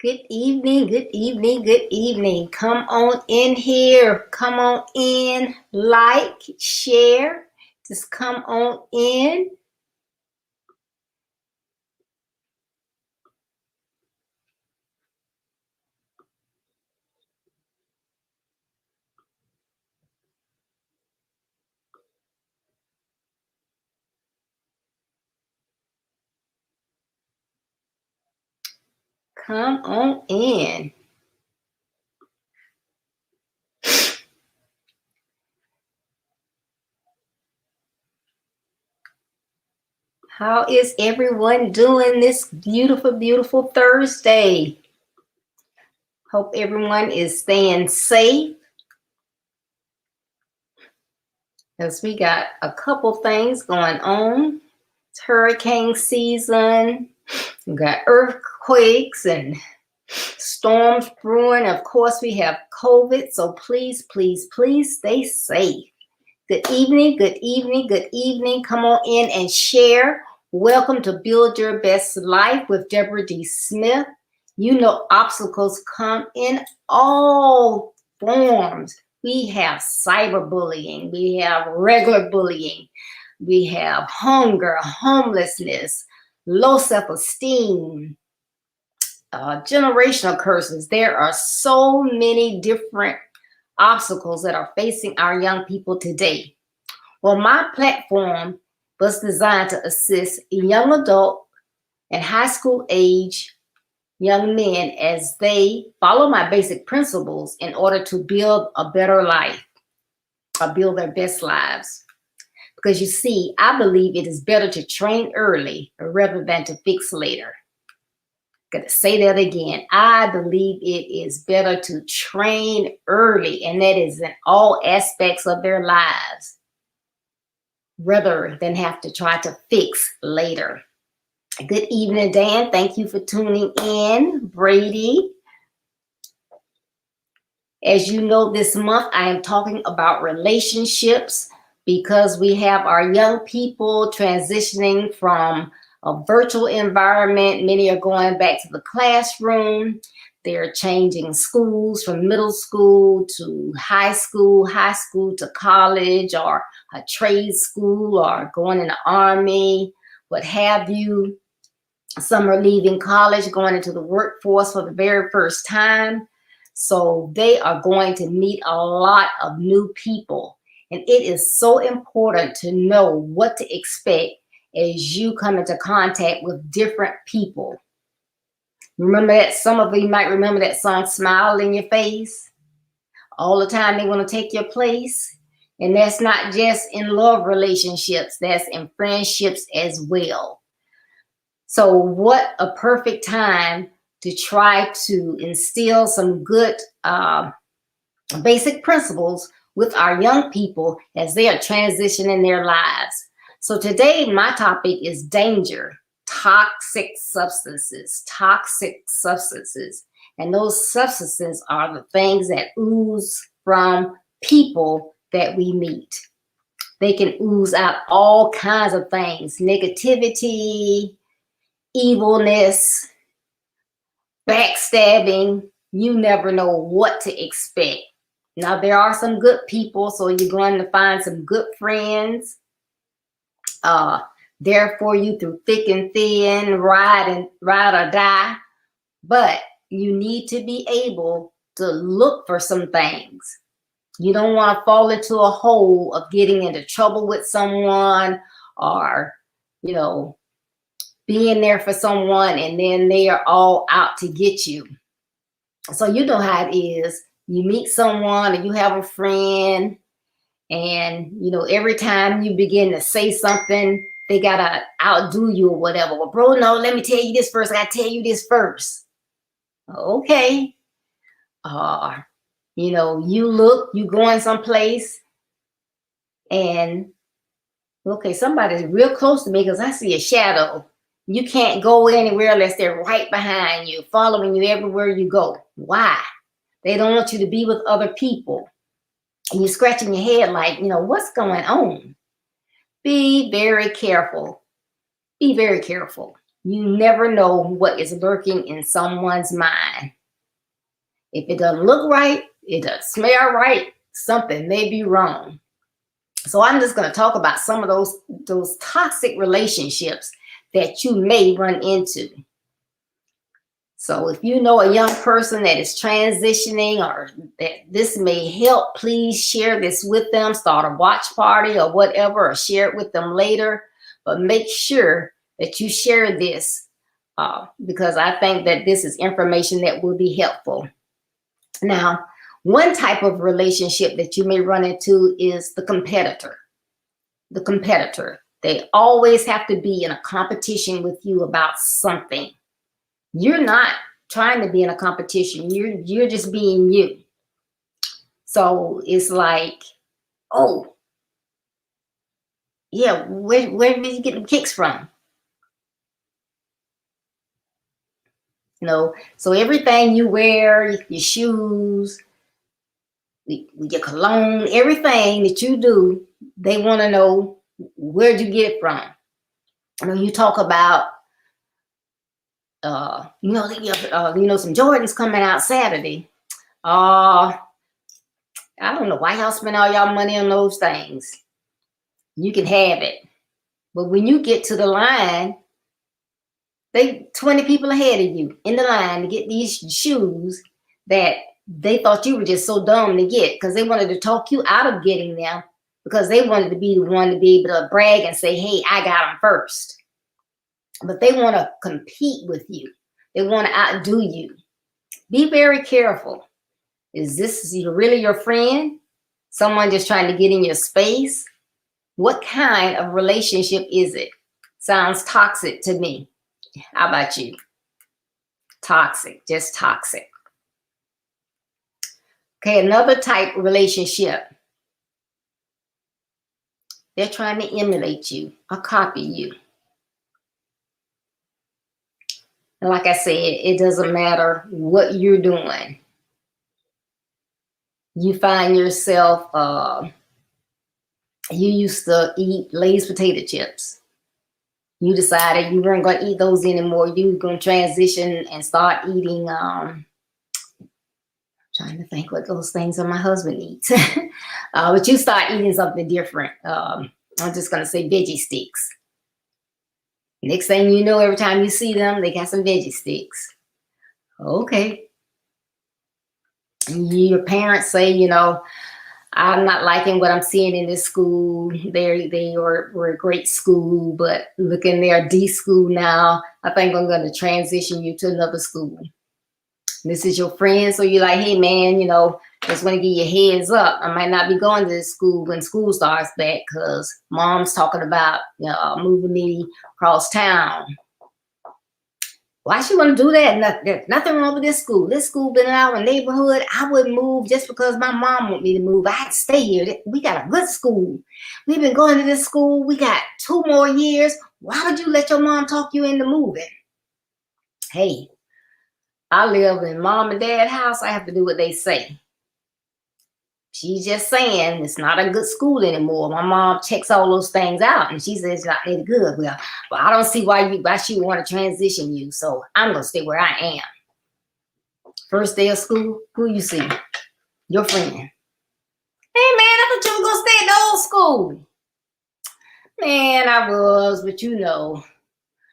Good evening, good evening, good evening. Come on in here. Come on in. Like, share. Just come on in. Come on in. How is everyone doing this beautiful, beautiful Thursday? Hope everyone is staying safe because we got a couple things going on. It's hurricane season. We got earthquakes and storms brewing. Of course, we have COVID. So please, please, please stay safe. Good evening, good evening, good evening. Come on in and share. Welcome to Build Your Best Life with Deborah D. Smith. You know, obstacles come in all forms. We have cyberbullying. We have regular bullying. We have hunger, homelessness, low self-esteem, generational curses. There are so many different obstacles that are facing our young people today. Well, my platform was designed to assist young adult and high school age young men as they follow my basic principles in order to build a better life or build their best lives. Because you see, I believe it is better to train early rather than to fix later. Gonna say that again. I believe it is better to train early, and that is in all aspects of their lives, rather than have to try to fix later. Good evening, Dan. Thank you for tuning in. Brady. As you know, this month I am talking about relationships because we have our young people transitioning from a virtual environment. Many are going back to the classroom. They're changing schools from middle school to high school to college, or a trade school, or going in the army, what have you. Some are leaving college, going into the workforce for the very first time. So they are going to meet a lot of new people. And it is so important to know what to expect as you come into contact with different people. Remember that, some of you might remember that song, Smile in Your Face. All the time they want to take your place. And that's not just in love relationships, that's in friendships as well. So what a perfect time to try to instill some good basic principles with our young people as they are transitioning their lives. So today, my topic is danger, toxic substances. And those substances are the things that ooze from people that we meet. They can ooze out all kinds of things: negativity, evilness, backstabbing. You never know what to expect. Now, there are some good people, so you're going to find some good friends there for you through thick and thin, ride or die. But you need to be able to look for some things. You don't want to fall into a hole of getting into trouble with someone, or, being there for someone and then they are all out to get you. So you know how it is. You meet someone and you have a friend, and every time you begin to say something, they gotta outdo you or whatever. Well, bro, no, let me tell you this first. I gotta tell you this first. Okay. You going someplace and okay, somebody's real close to me because I see a shadow. You can't go anywhere unless they're right behind you, following you everywhere you go. Why? They don't want you to be with other people. And you're scratching your head like, what's going on? Be very careful. Be very careful. You never know what is lurking in someone's mind. If it doesn't look right, it doesn't smell right, something may be wrong. So I'm just going to talk about some of those toxic relationships that you may run into. So if you know a young person that is transitioning or that this may help, please share this with them. Start a watch party or whatever, or share it with them later. But make sure that you share this because I think that this is information that will be helpful. Now, one type of relationship that you may run into is the competitor. The competitor. They always have to be in a competition with you about something. You're not trying to be in a competition. You're just being you. So it's like, oh, yeah, where did you get the kicks from? You know, so everything you wear, your shoes, your cologne, everything that you do, they want to know where'd you get it from. You know, you talk about, you know, some Jordans coming out Saturday. I don't know why y'all spend all y'all money on those things. You can have it. But when you get to the line, they 20 people ahead of you in the line to get these shoes that they thought you were just so dumb to get because they wanted to talk you out of getting them because they wanted to be the one to be able to brag and say, hey, I got them first. But they want to compete with you. They want to outdo you. Be very careful. Is this really your friend? Someone just trying to get in your space? What kind of relationship is it? Sounds toxic to me. How about you? Toxic, just toxic. Okay, another type of relationship. They're trying to emulate you or copy you. And like I said, it doesn't matter what you're doing. You find yourself, you used to eat Lay's potato chips. You decided you weren't going to eat those anymore. You were going to transition and start eating, trying to think what those things are my husband eats. But you start eating something different. I'm just going to say veggie sticks. Next thing you know, every time you see them, they got some veggie sticks. Okay. Your parents say, you know, I'm not liking what I'm seeing in this school. They were a great school, but look in their D school now. I think I'm going to transition you to another school. This is your friend, so you're like, hey man, you know, just want to give you a heads up. I might not be going to this school when school starts back because mom's talking about, you know, moving me across town. Why she want to do that? There's nothing wrong with this school. This school been in our neighborhood. I wouldn't move just because my mom want me to move. I had to stay here. We got a good school. We've been going to this school. We got 2 more years. Why would you let your mom talk you into moving? Hey, I live in mom and dad's house. I have to do what they say. She's just saying it's not a good school anymore. My mom checks all those things out and she says it's not any good. Well, I don't see why she would want to transition you. So I'm going to stay where I am. First day of school, who you see? Your friend. Hey man, I thought you were going to stay at the old school. Man, I was, but you know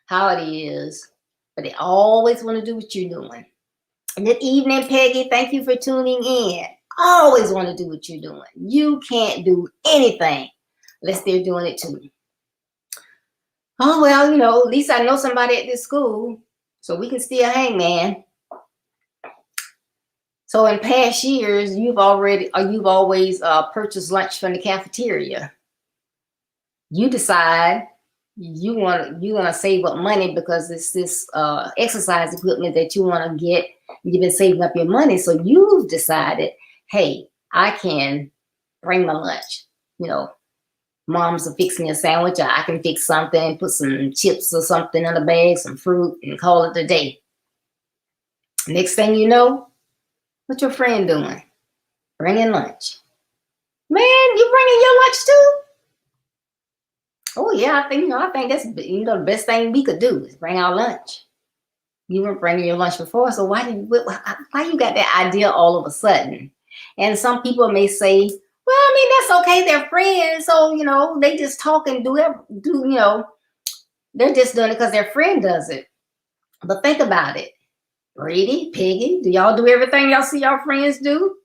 how it is. But they always want to do what you're doing. And good evening, Peggy. Thank you for tuning in. Always want to do what you're doing. You can't do anything unless they're doing it too. Oh, well, you know, at least I know somebody at this school, so we can still hang, man. So in past years, you've always purchased lunch from the cafeteria. You decide you want to save up money because it's this exercise equipment that you want to get. You've been saving up your money, so you've decided, hey, I can bring my lunch. You know, mom's will fix me a sandwich, or I can fix something, put some chips or something in a bag, some fruit, and call it a day. Next thing you know, what's your friend doing? Bringing lunch. Man, you bringing your lunch too? Oh yeah, I think that's, the best thing we could do is bring our lunch. You weren't bringing your lunch before, so why you got that idea all of a sudden? And some people may say, well, I mean, that's okay. They're friends, so they just talk and they're just doing it because their friend does it. But think about it, Brady, Piggy, do y'all do everything y'all see y'all friends do?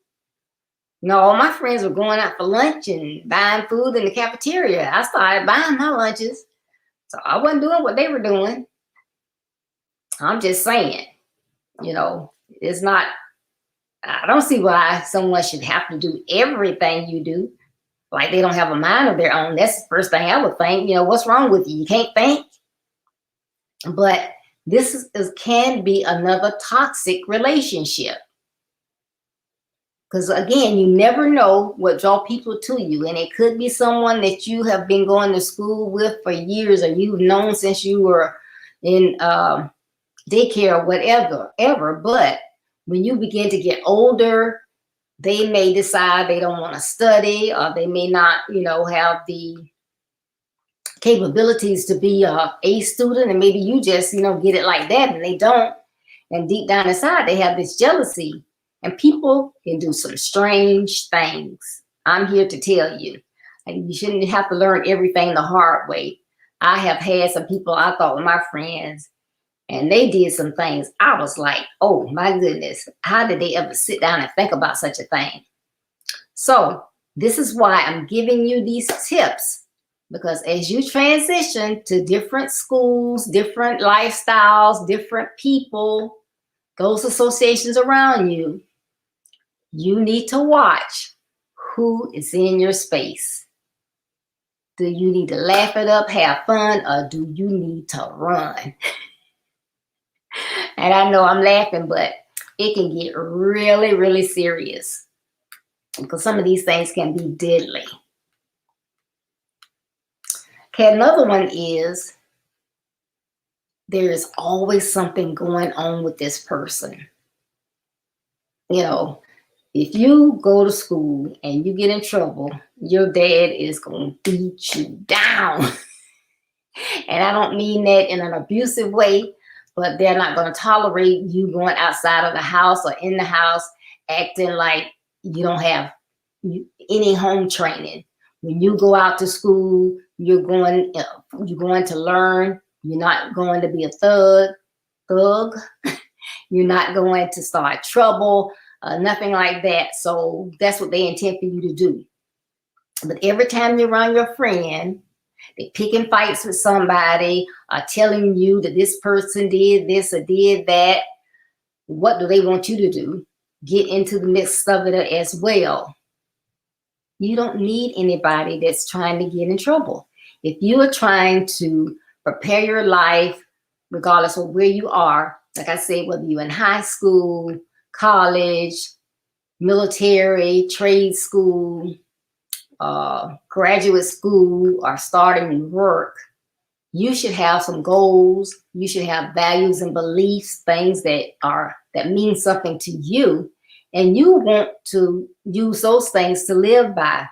No, all my friends were going out for lunch and buying food in the cafeteria. I started buying my lunches, so I wasn't doing what they were doing. I'm just saying, it's not, I don't see why someone should have to do everything you do. Like they don't have a mind of their own. That's the first thing I would think. What's wrong with you? You can't think? But this can be another toxic relationship. Because again, you never know what draw people to you. And it could be someone that you have been going to school with for years, or you've known since you were in daycare or whatever, but when you begin to get older, they may decide they don't want to study, or they may not, have the capabilities to be a student, and maybe you just, get it like that, and they don't. And deep down inside, they have this jealousy, and people can do some strange things. I'm here to tell you, and you shouldn't have to learn everything the hard way. I have had some people I thought were my friends, and they did some things. I was like, oh my goodness, how did they ever sit down and think about such a thing? So this is why I'm giving you these tips, because as you transition to different schools, different lifestyles, different people, those associations around you, you need to watch who is in your space. Do you need to laugh it up, have fun, or do you need to run? And I know I'm laughing, but it can get really, really serious, because some of these things can be deadly. Okay, another one is there is always something going on with this person. If you go to school and you get in trouble, your dad is going to beat you down. And I don't mean that in an abusive way, but they're not going to tolerate you going outside of the house or in the house acting like you don't have any home training. When you go out to school, you're going to learn. You're not going to be a thug. You're not going to start trouble, nothing like that. So that's what they intend for you to do. But every time you're around your friend, they're picking fights with somebody, telling you that this person did this or did that. What do they want you to do? Get into the midst of it as well. You don't need anybody that's trying to get in trouble. If you are trying to prepare your life, regardless of where you are, like I said, whether you're in high school, college, military, trade school, graduate school, or starting work, you should have some goals. You should have values and beliefs, things that mean something to you, and you want to use those things to live by.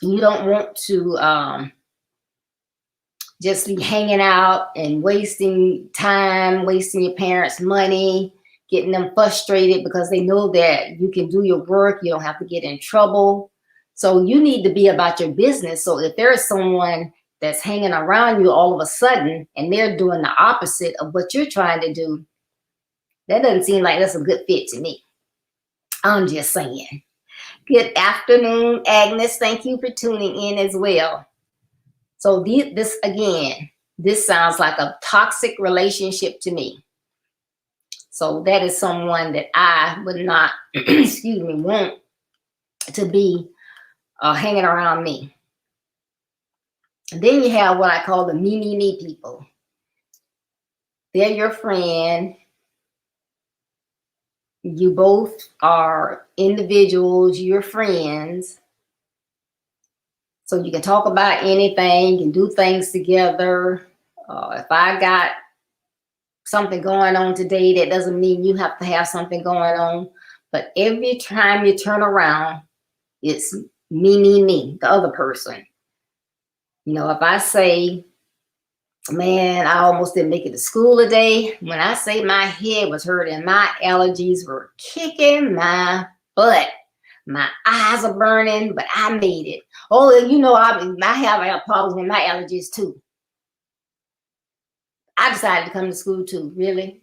You don't want to just be hanging out and wasting time, wasting your parents' money, getting them frustrated because they know that you can do your work. You don't have to get in trouble. So you need to be about your business. So if there is someone that's hanging around you all of a sudden and they're doing the opposite of what you're trying to do, that doesn't seem like that's a good fit to me. I'm just saying. Good afternoon, Agnes. Thank you for tuning in as well. So this sounds like a toxic relationship to me. So that is someone that I would not, want to be hanging around me. And then you have what I call the me people. They're your friend. You both are individuals, you're friends. So you can talk about anything, you can do things together. If I got something going on today, that doesn't mean you have to have something going on. But every time you turn around, it's me, the other person. You know, if I say, man, I almost didn't make it to school today. When I say my head was hurting, my allergies were kicking my butt. My eyes are burning, but I made it. Oh, you know, I have problems with my allergies too. I decided to come to school too. Really?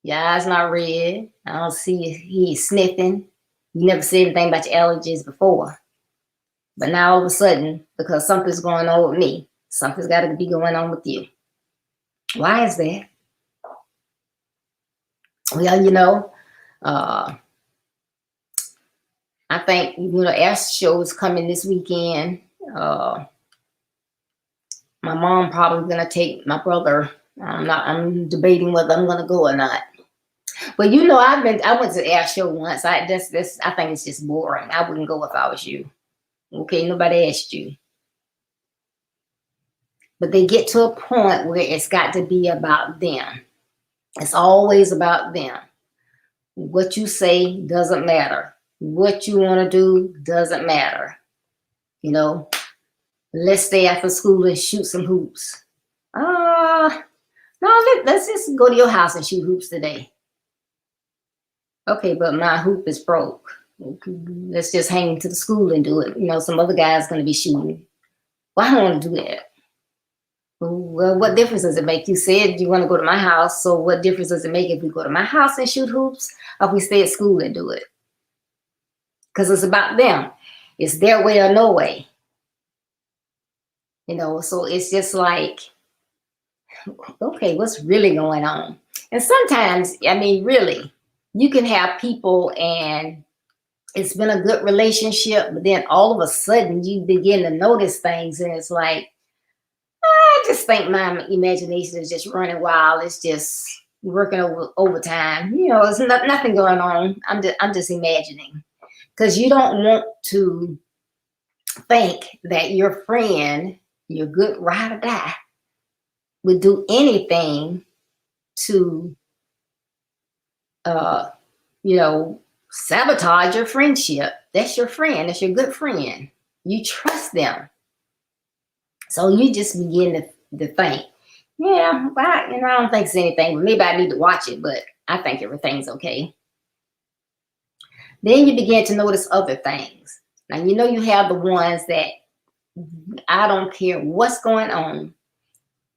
Your eyes not red. I don't see you sniffing. You never said anything about your allergies before. But now all of a sudden, because something's going on with me, something's got to be going on with you. Why is that? Well, you know, I think, you know, air show is coming this weekend. My mom probably gonna take my brother. I'm debating whether I'm gonna go or not. But you know, I went to the air show once. I think it's just boring. I wouldn't go if I was you. Okay, nobody asked you. But they get to a point where it's got to be about them. It's always about them. What you say doesn't matter. What you want to do doesn't matter. You know, let's stay after school and shoot some hoops. No, let's just go to your house and shoot hoops today. Okay, but my hoop is broke. Okay, let's just hang to the school and do it. You know, some other guy's going to be shooting. Well, I don't want to do that. Well, what difference does it make? You said you want to go to my house, so what difference does it make if we go to my house and shoot hoops, or if we stay at school and do it? Because it's about them. It's their way or no way. You know, so it's just like, okay, what's really going on? And sometimes, I mean, really, you can have people and it's been a good relationship, but then all of a sudden you begin to notice things and it's like, I just think my imagination is just running wild. It's just working overtime. You know, there's nothing going on. I'm just imagining. Because you don't want to think that your friend, your good ride or die, would do anything to, you know, sabotage your friendship. That's your friend. That's your good friend. You trust them. So you just begin to think, yeah, well, you know, I don't think it's anything, but maybe I need to watch it, but I think everything's okay. Then you begin to notice other things. Now, you know, you have the ones that I don't care what's going on.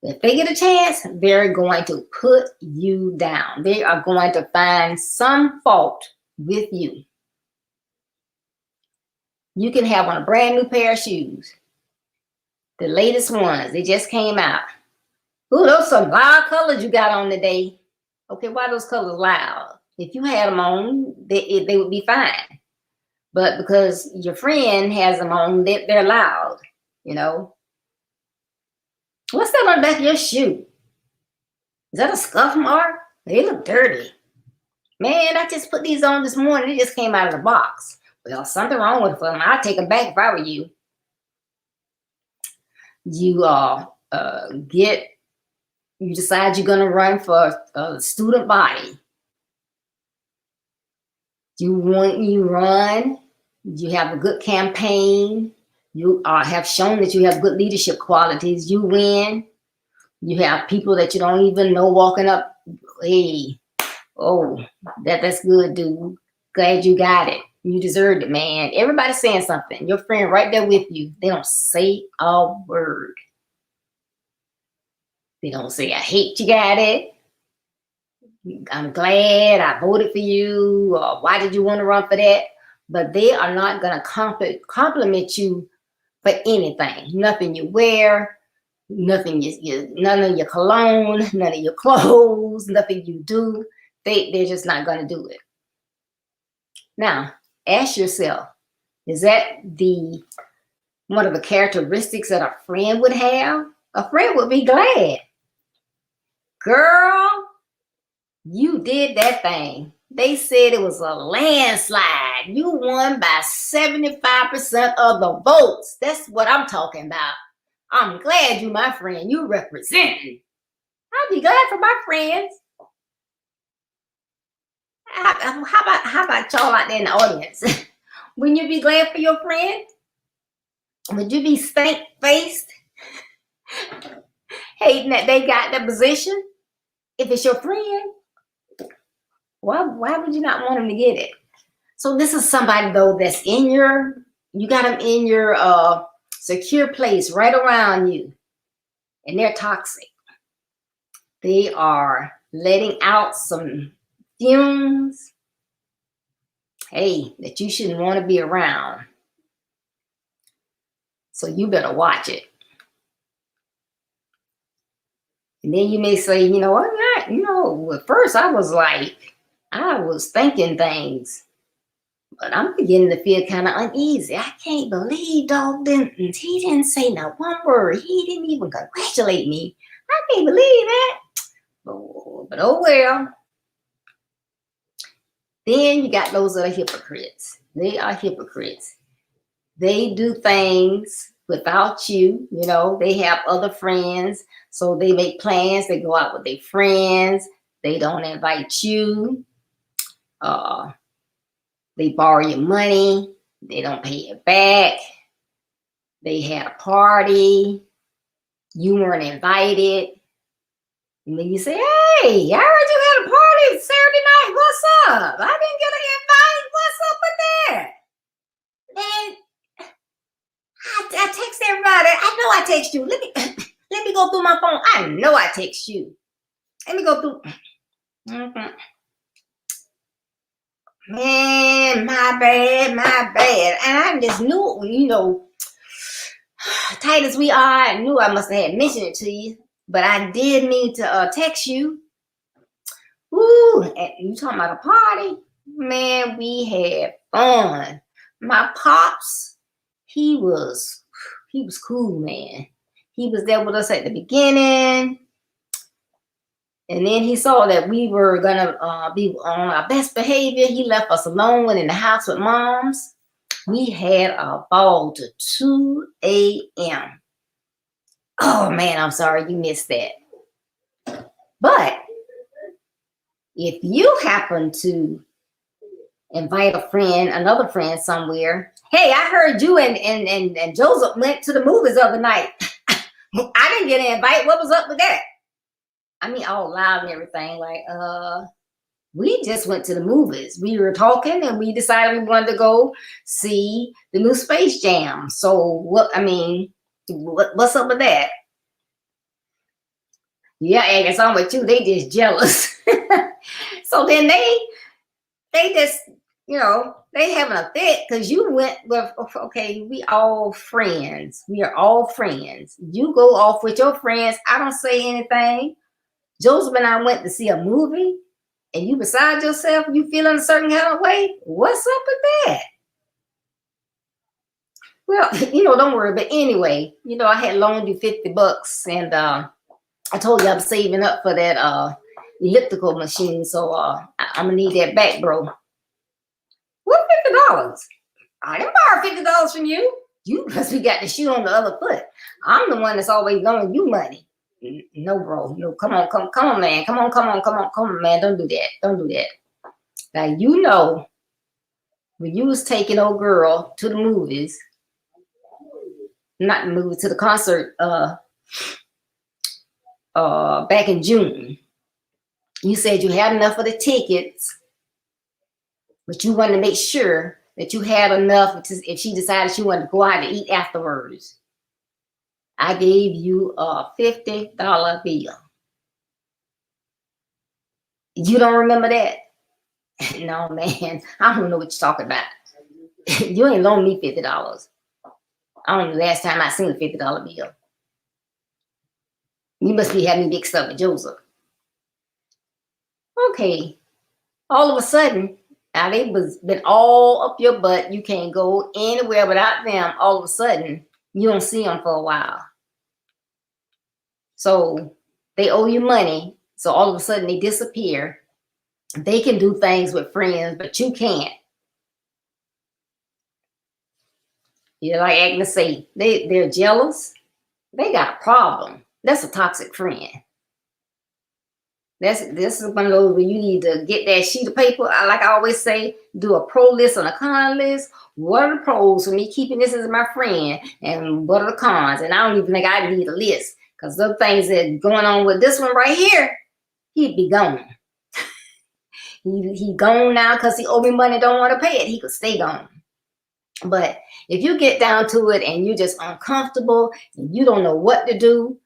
If they get a chance, they're going to put you down. They are going to find some fault with you. You can have on a brand new pair of shoes. The latest ones, they just came out. Ooh, those some loud colors you got on today. Okay, why are those colors loud? If you had them on, they would be fine. But because your friend has them on, they're loud, you know. What's that on the back of your shoe? Is that a scuff mark? They look dirty. Man, I just put these on this morning. They just came out of the box. Well, something wrong with them. I'd take them back if I were you. You decide you're gonna run for a student body. You run. You have a good campaign. You have shown that you have good leadership qualities. You win. You have people that you don't even know walking up. Hey, oh, that's good, dude. Glad you got it. You deserved it, man. Everybody's saying something. Your friend right there with you. They don't say a word. They don't say, I hate you got it. I'm glad I voted for you. Or why did you want to run for that? But they are not going to compliment you for anything. Nothing you wear, nothing none of your cologne, none of your clothes, nothing you do. They're just not going to do it. Now, ask yourself, is that one of the characteristics that a friend would have? A friend would be glad. Girl, you did that thing. They said it was a landslide. You won by 75% of the votes. That's what I'm talking about. I'm glad you, my friend. You representing. I'll be glad for my friends. How about y'all out there in the audience? Wouldn't you be glad for your friend? Would you be stank-faced? hating that they got that position. If it's your friend, why would you not want them to get it? So this is somebody though that's in your, you got them in your secure place right around you, and they're toxic. They are letting out some fumes, hey, that you shouldn't want to be around. So you better watch it. And then you may say, you know what, at first I was thinking things, but I'm beginning to feel kind of uneasy. I can't believe he didn't say not one word. He didn't even congratulate me. I can't believe that. But oh well. Then you got those that are hypocrites. They are hypocrites. They do things without you. You know, they have other friends. So they make plans. They go out with their friends. They don't invite you. They borrow your money. They don't pay it back. They had a party. You weren't invited. And then you say, hey, I heard you had a party Saturday night. What's up? I didn't get an invite. What's up with that? And I text everybody. I know I text you. Let me go through my phone. I know I text you. Let me go through. Mm-hmm. Man, my bad. And I just knew, you know, tight as we are, I knew I must have had mentioned it to you. But I did mean to text you. Ooh, and you talking about a party? Man, we had fun. My pops, he was cool, man. He was there with us at the beginning. And then he saw that we were gonna be on our best behavior. He left us alone in the house with moms. We had a ball to 2 a.m. Oh man, I'm sorry you missed that. But if you happen to invite another friend somewhere, hey, I heard you and Joseph went to the movies the other night. I didn't get an invite. What was up with that? I mean, all loud and everything. Like, we just went to the movies. We were talking and we decided we wanted to go see the new Space Jam. So what's up with that? Yeah, and it's on with you. They just jealous. So then they just, you know, they having a fit because you went with, okay, we all friends. We are all friends. You go off with your friends. I don't say anything. Joseph and I went to see a movie and you beside yourself, you feeling a certain kind of way. What's up with that? Well, you know, don't worry. But anyway, you know, I had loaned you $50 and I told you I'm saving up for that elliptical machine. So I'm gonna need that back, bro. What $50? I didn't borrow $50 from you. You must be got the shoe on the other foot. I'm the one that's always loaning you money. No, bro. No, come on, man. Come on, man. Don't do that. Now, you know, when you was taking old girl to the movies, not the movie, to the concert back in June, you said you had enough of the tickets, but you wanted to make sure that you had enough if she decided she wanted to go out to eat afterwards. I gave you a $50 bill. You don't remember that? No, man. I don't know what you're talking about. You ain't loaned me $50. I don't know the last time I seen a $50 bill. You must be having me mixed up with Joseph. Okay. All of a sudden, now they been all up your butt. You can't go anywhere without them. All of a sudden, you don't see them for a while. So they owe you money. So all of a sudden they disappear. They can do things with friends, but you can't. You're like acting to say they're jealous. They got a problem. That's a toxic friend. This is one of those where you need to get that sheet of paper. Like I always say, do a pro list and a con list. What are the pros for me keeping this as my friend? And what are the cons? And I don't even think I need a list Because the things that going on with this one right here, he'd be gone. He gone now because he owe me money, don't want to pay it. He could stay gone. But if you get down to it and you're just uncomfortable and you don't know what to do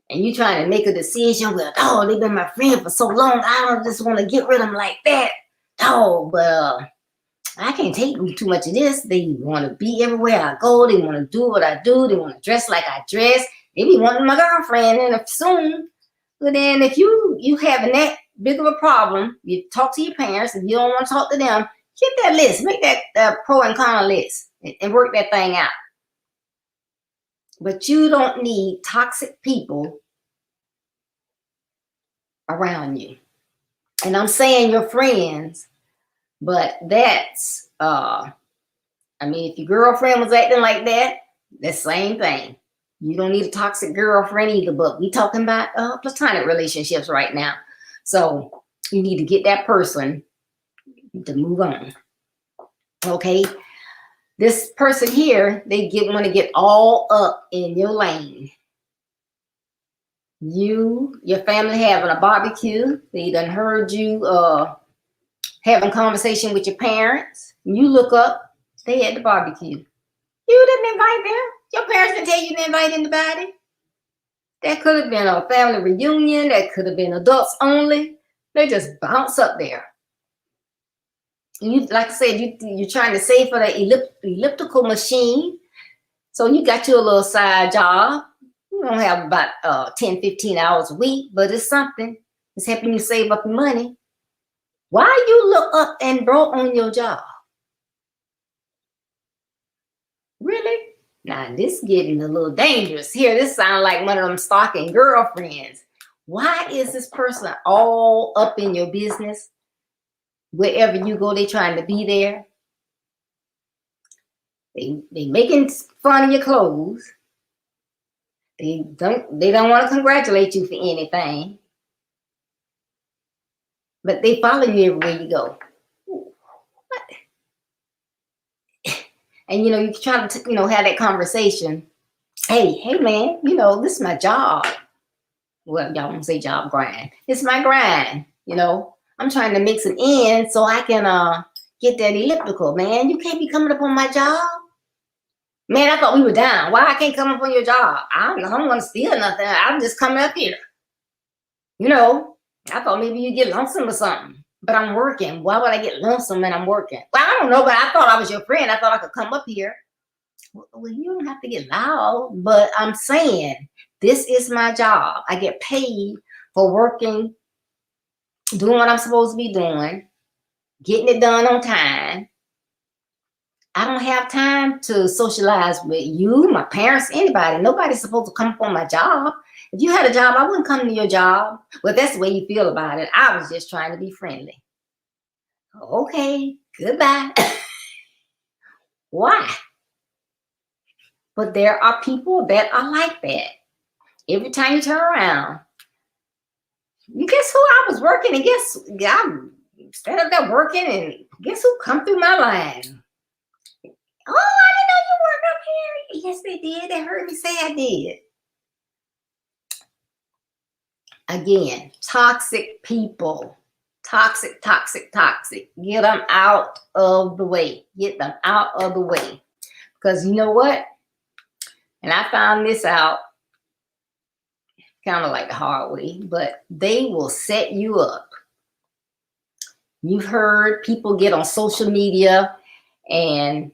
and you're trying to make a decision, well, oh, they've been my friend for so long, I don't just want to get rid of them like that. Oh, well, I can't take too much of this. They want to be everywhere I go. They want to do what I do. They want to dress like I dress. They be wanting my girlfriend and soon. But then if you having that big of a problem, you talk to your parents. If you don't want to talk to them, get that list. Make that pro and con list and work that thing out. But you don't need toxic people around you. And I'm saying your friends, but that's, I mean, if your girlfriend was acting like that, the same thing. You don't need a toxic girlfriend either, but we talking about platonic relationships right now. So you need to get that person to move on. Okay. This person here, they want to get all up in your lane. Your family having a barbecue. They done heard you having conversation with your parents. You look up, they at the barbecue. You didn't invite them. Your parents didn't tell you to invite anybody. That could have been a family reunion. That could have been adults only. They just bounce up there. You, like I said, you're trying to save for the elliptical machine. So you got you a little side job. You don't have about 10, 15 hours a week, but it's something. It's helping you save up your money. Why you look up and broke on your job? Really? Now, this getting a little dangerous here. This sounds like one of them stalking girlfriends. Why is this person all up in your business? Wherever you go, they trying to be there. They making fun of your clothes. They don't want to congratulate you for anything. But they follow you everywhere you go. What? And you try to have that conversation. Hey man, this is my job. Well, y'all won't say job, grind. It's my grind. I'm trying to make some ends so I can get that elliptical, man. You can't be coming up on my job. Man, I thought we were down. Why I can't come up on your job? I don't want to steal nothing. I'm just coming up here. I thought maybe you get lonesome or something. But I'm working. Why would I get lonesome when I'm working? Well, I don't know, but I thought I was your friend. I thought I could come up here. Well, you don't have to get loud, but I'm saying this is my job. I get paid for working, doing what I'm supposed to be doing, getting it done on time. I don't have time to socialize with you, my parents, anybody. Nobody's supposed to come up on my job. If you had a job, I wouldn't come to your job. Well, that's the way you feel about it. I was just trying to be friendly. Okay, goodbye. Why? But there are people that are like that. Every time you turn around, you guess who I was working and I'm instead of that working and guess who come through my line? Oh, I didn't know you worked up here. Yes, they did. They heard me say I did. Again, toxic people. Toxic. Get them out of the way. Get them out of the way. Because you know what? And I found this out kind of like the hard way, but they will set you up. You've heard people get on social media and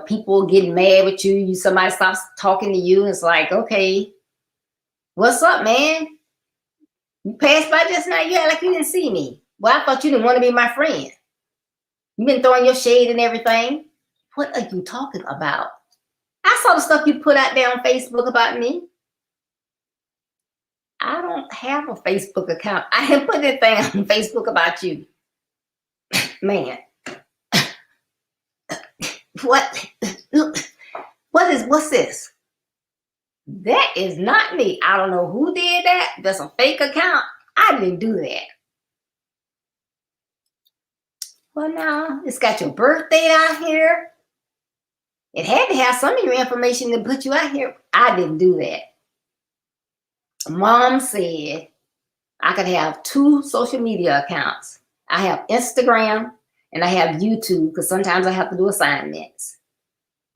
people getting mad with you. Somebody stops talking to you. It's like, okay, what's up, man? You passed by just now. You act like you didn't see me. Well, I thought you didn't want to be my friend. You've been throwing your shade and everything. What are you talking about? I saw the stuff you put out there on Facebook about me. I don't have a Facebook account. I didn't put anything on Facebook about you. Man. What's this? That is not me. I don't know who did that. That's a fake account. I didn't do that. Well, now it's got your birthday out here. It had to have some of your information to put you out here. I didn't do that. Mom said I could have 2 social media accounts. I have Instagram and I have YouTube because sometimes I have to do assignments.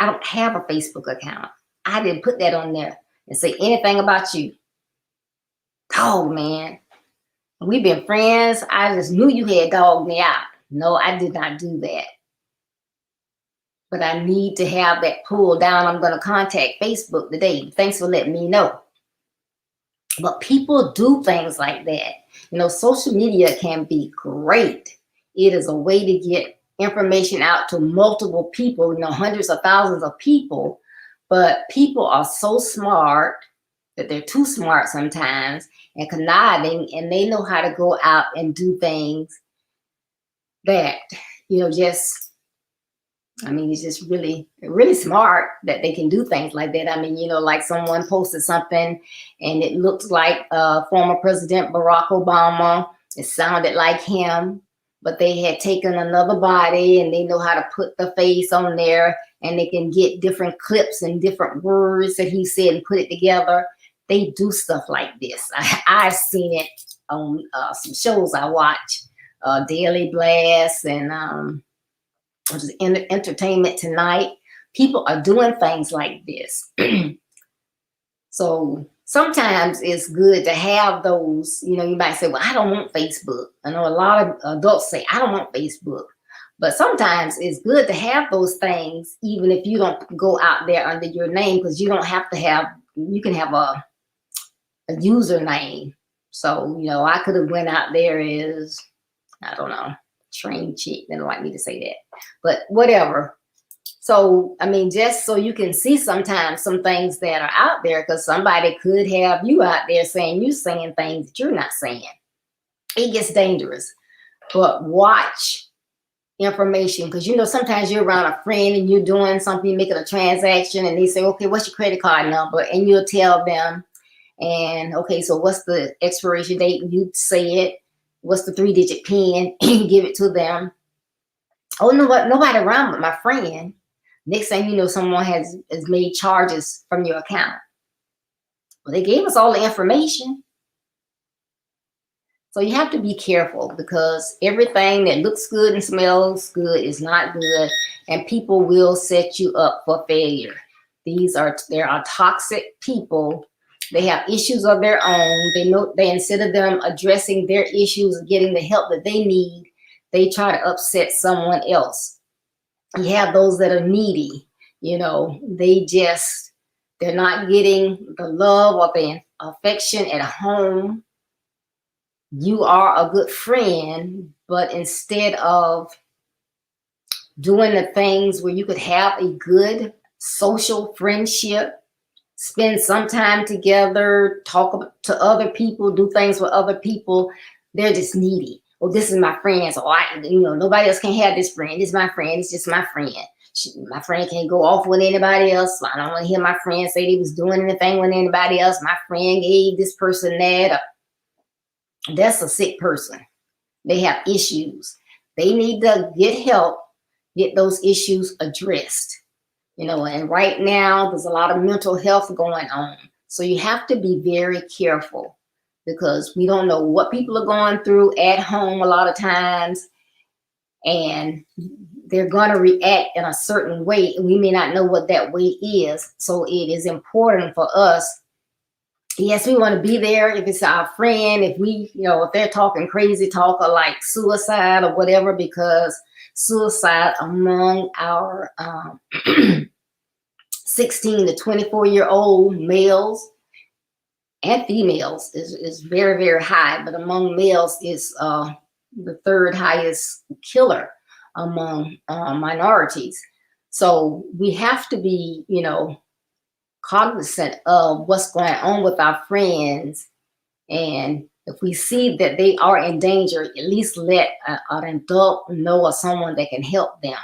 I don't have a Facebook account. I didn't put that on there and say anything about you. Dog, man. We've been friends. I just knew you had dogged me out. No, I did not do that. But I need to have that pulled down. I'm going to contact Facebook today. Thanks for letting me know. But people do things like that. You know, social media can be great. It is a way to get information out to multiple people, you know, hundreds of thousands of people. But people are so smart that they're too smart sometimes and conniving, and they know how to go out and do things that, you know, just, I mean, it's just really, really smart that they can do things like that. I mean, you know, like someone posted something and it looked like former President Barack Obama. It sounded like him, but they had taken another body and they know how to put the face on there, and they can get different clips and different words that he said and put it together. They do stuff like this. I've seen it on some shows I watch, Daily Blast and Entertainment Tonight. People are doing things like this. So sometimes it's good to have those, you know, you might say, well, I don't want Facebook. I know a lot of adults say, I don't want Facebook. But sometimes it's good to have those things, even if you don't go out there under your name, because you don't have to have, you can have a username. So, you know, I could have went out there as, I don't know, train chick. They don't like me to say that, but whatever. So, I mean, just so you can see sometimes some things that are out there, because somebody could have you out there saying things that you're not saying. It gets dangerous. But watch information, because, you know, sometimes you're around a friend and you're doing something, making a transaction, and they say, okay, what's your credit card number? And you'll tell them, and okay, so what's the expiration date? You say it. What's the 3-digit PIN? You give it to them. Oh, no, nobody around but my friend. Next thing you know, someone has made charges from your account. Well, they gave us all the information. So you have to be careful, because everything that looks good and smells good is not good, and people will set you up for failure. There are toxic people. They have issues of their own. They instead of them addressing their issues and getting the help that they need, they try to upset someone else. You have those that are needy. You know, they're not getting the love or the affection at home. You are a good friend, but instead of doing the things where you could have a good social friendship, spend some time together, talk to other people, do things with other people, they're just needy. Oh, this is my friend, so nobody else can have this friend. This is my friend. It's just my friend. My friend can't go off with anybody else. I don't want to hear my friend say they was doing anything with anybody else. My friend gave this person that. That's a sick person. They have issues. They need to get help, get those issues addressed. You know, and right now there's a lot of mental health going on. So you have to be very careful, because we don't know what people are going through at home a lot of times, and they're going to react in a certain way, and we may not know what that way is. So it is important for us. Yes, we want to be there if it's our friend, if if they're talking crazy talk or like suicide or whatever, because suicide among our 16 to 24-year-old males and females is very, very high, but among males is the third highest killer among minorities. So we have to be, cognizant of what's going on with our friends, and if we see that they are in danger, at least let an adult know, or someone that can help them.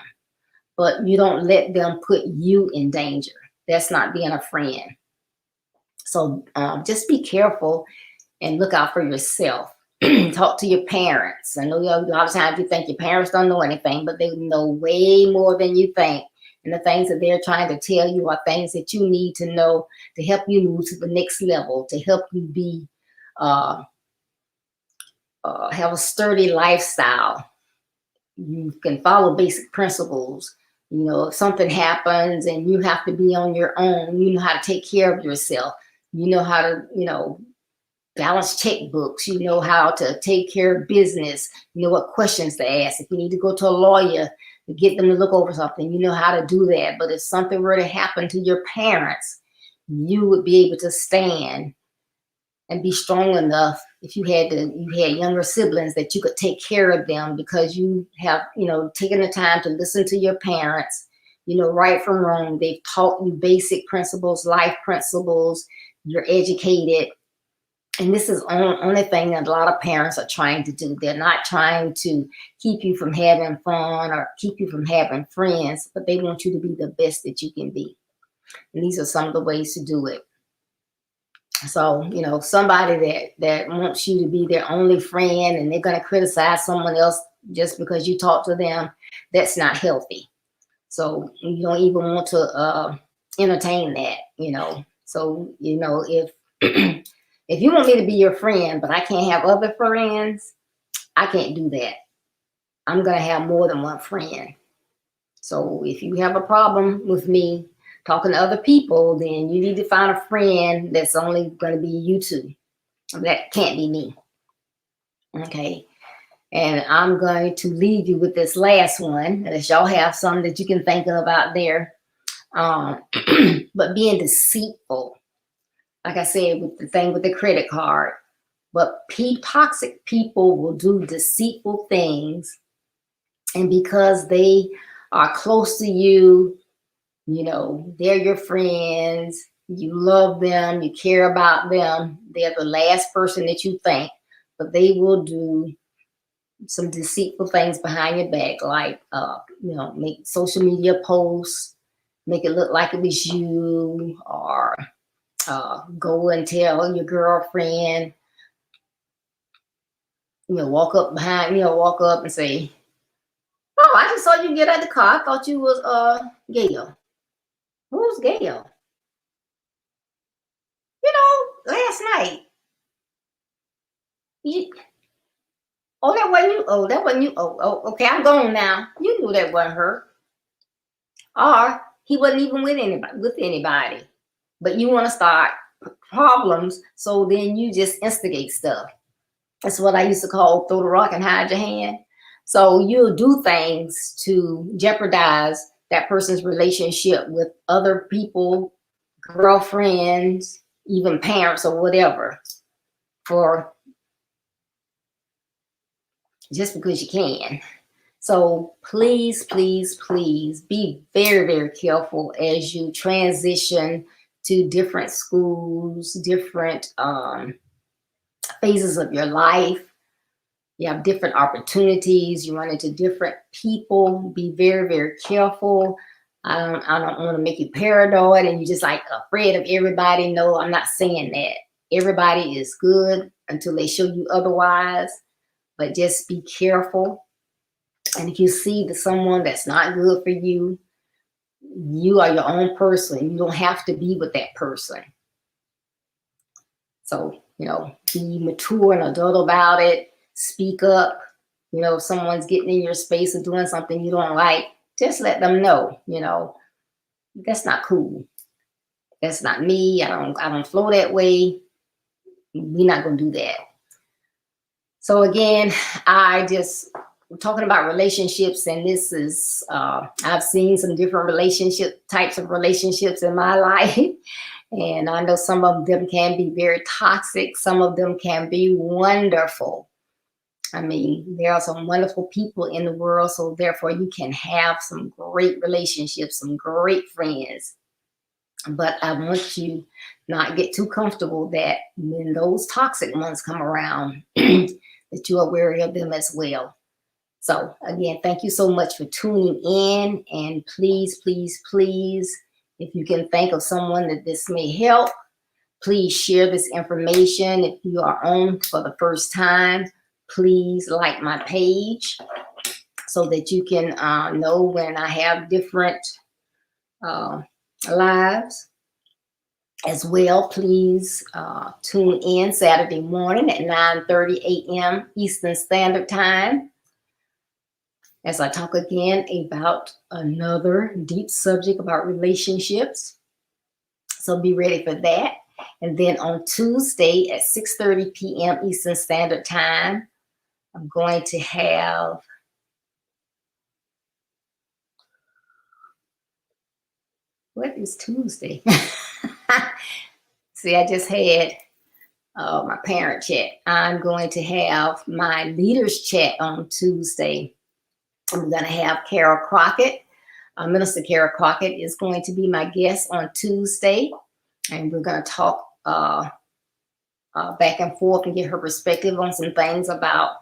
But you don't let them put you in danger. That's not being a friend. So just be careful and look out for yourself. Talk to your parents. I know a lot of times you think your parents don't know anything, but they know way more than you think. And the things that they're trying to tell you are things that you need to know to help you move to the next level, to help you be have a sturdy lifestyle. You can follow basic principles. You know, if something happens and you have to be on your own, you know how to take care of yourself. You know how to, you know, balance checkbooks. You know how to take care of business. You know what questions to ask. If you need to go to a lawyer to get them to look over something, you know how to do that. But if something were to happen to your parents, you would be able to stand and be strong enough. If you had younger siblings, that you could take care of them, because you have, you know, taken the time to listen to your parents, you know, right from wrong. They've taught you basic principles, life principles. You're educated. And this is the only thing that a lot of parents are trying to do. They're not trying to keep you from having fun or keep you from having friends, but they want you to be the best that you can be. And these are some of the ways to do it. So, you know, somebody that wants you to be their only friend and they're going to criticize someone else just because you talk to them, that's not healthy. So you don't even want to entertain that, you know. So, you know, if if you want me to be your friend, but I can't have other friends, I can't do that. I'm going to have more than one friend. So if you have a problem with me talking to other people, then you need to find a friend that's only going to be you two. That can't be me. Okay. And I'm going to leave you with this last one, unless y'all have some that you can think of out there. But being deceitful, like I said, with the thing with the credit card, but toxic people will do deceitful things. And because they are close to you, you know, they're your friends, you love them, you care about them, they're the last person that you think, but they will do some deceitful things behind your back, like, you know, make social media posts, make it look like it was you, or go and tell your girlfriend, you know, walk up and say, "Oh, I just saw you get out of the car. I thought you was Gail." Who's Gail? You know, last night. You, oh, that wasn't you. Oh, that wasn't you. Oh, okay, I'm gone now. You knew that wasn't her. Or he wasn't even with anybody. But you want to start problems, so then you just instigate stuff. That's what I used to call throw the rock and hide your hand. So you'll do things to jeopardize that person's relationship with other people, girlfriends, even parents or whatever, for just because you can. So please, please, please be very, very careful as you transition to different schools, different phases of your life. You have different opportunities. You run into different people. Be very, very careful. I don't want to make you paranoid and you're just like afraid of everybody. No, I'm not saying that. Everybody is good until they show you otherwise. But just be careful. And if you see that someone that's not good for you, you are your own person. You don't have to be with that person. So, you know, be mature and adult about it. Speak up. You know, if someone's getting in your space or doing something you don't like, just let them know, you know, that's not cool. That's not me. I don't flow that way. We're not going to do that. So again, we're talking about relationships, and this is, I've seen some different types of relationships in my life. And I know some of them can be very toxic. Some of them can be wonderful. I mean, there are some wonderful people in the world, so therefore you can have some great relationships, some great friends. But I want you not get too comfortable that when those toxic ones come around, that you are wary of them as well. So again, thank you so much for tuning in. And please, please, please, if you can think of someone that this may help, please share this information. If you are on for the first time, please like my page so that you can know when I have different lives as well. Please tune in Saturday morning at 9:30 a.m. Eastern Standard Time as I talk again about another deep subject about relationships. So be ready for that. And then on Tuesday at 6:30 p.m. Eastern Standard Time, I'm going to have what is Tuesday? See, I just had my parent chat. I'm going to have my leaders chat on Tuesday. I'm going to have Carol Crockett. Minister Carol Crockett is going to be my guest on Tuesday. And we're going to talk back and forth and get her perspective on some things about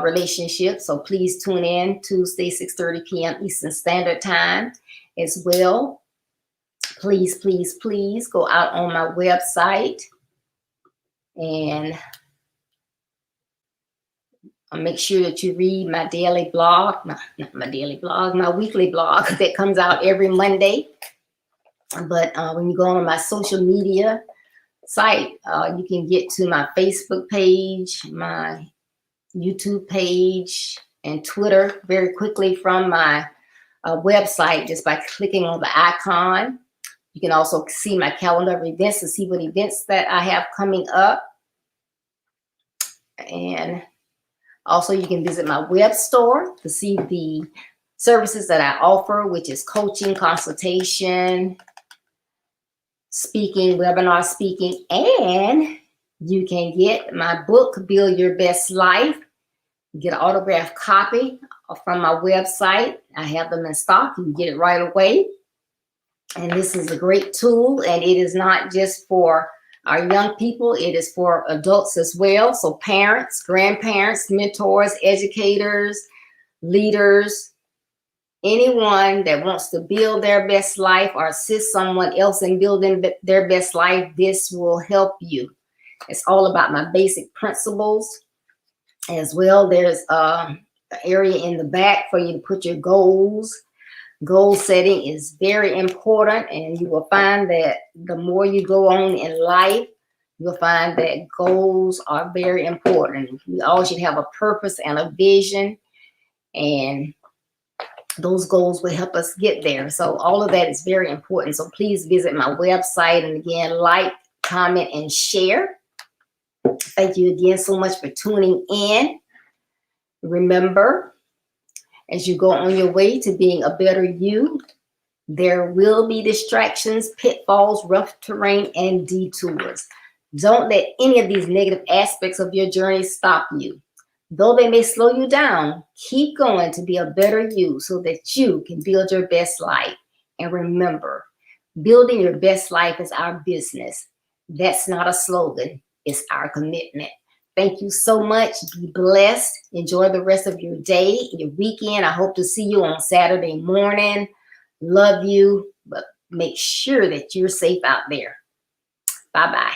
relationships. So please tune in Tuesday, 6:30 p.m. Eastern Standard Time as well. Please, please, please go out on my website and make sure that you read my daily blog, not my daily blog, my weekly blog that comes out every Monday. But when you go on my social media site, you can get to my Facebook page, my YouTube page, and Twitter very quickly from my website just by clicking on the icon. You can also see my calendar of events to see what events that I have coming up. And also you can visit my web store to see the services that I offer, which is coaching, consultation, speaking, webinar speaking, and you can get my book, Build Your Best Life. Get an autographed copy from my website. I have them in stock. You can get it right away. And this is a great tool, and it is not just for our young people, it is for adults as well. So parents, grandparents, mentors, educators, leaders, anyone that wants to build their best life or assist someone else in building their best life, this will help you. It's all about my basic principles as well. There's an area in the back for you to put your goals. Goal setting is very important, and you will find that the more you go on in life, you'll find that goals are very important. We all should have a purpose and a vision, and those goals will help us get there. So all of that is very important. So please visit my website, and again, like, comment, and share. Thank you again so much for tuning in. Remember, as you go on your way to being a better you, there will be distractions, pitfalls, rough terrain, and detours. Don't let any of these negative aspects of your journey stop you. Though they may slow you down, keep going to be a better you so that you can build your best life. And remember, building your best life is our business. That's not a slogan, it's our commitment. Thank you so much. Be blessed. Enjoy the rest of your day, your weekend. I hope to see you on Saturday morning. Love you, but make sure that you're safe out there. Bye-bye.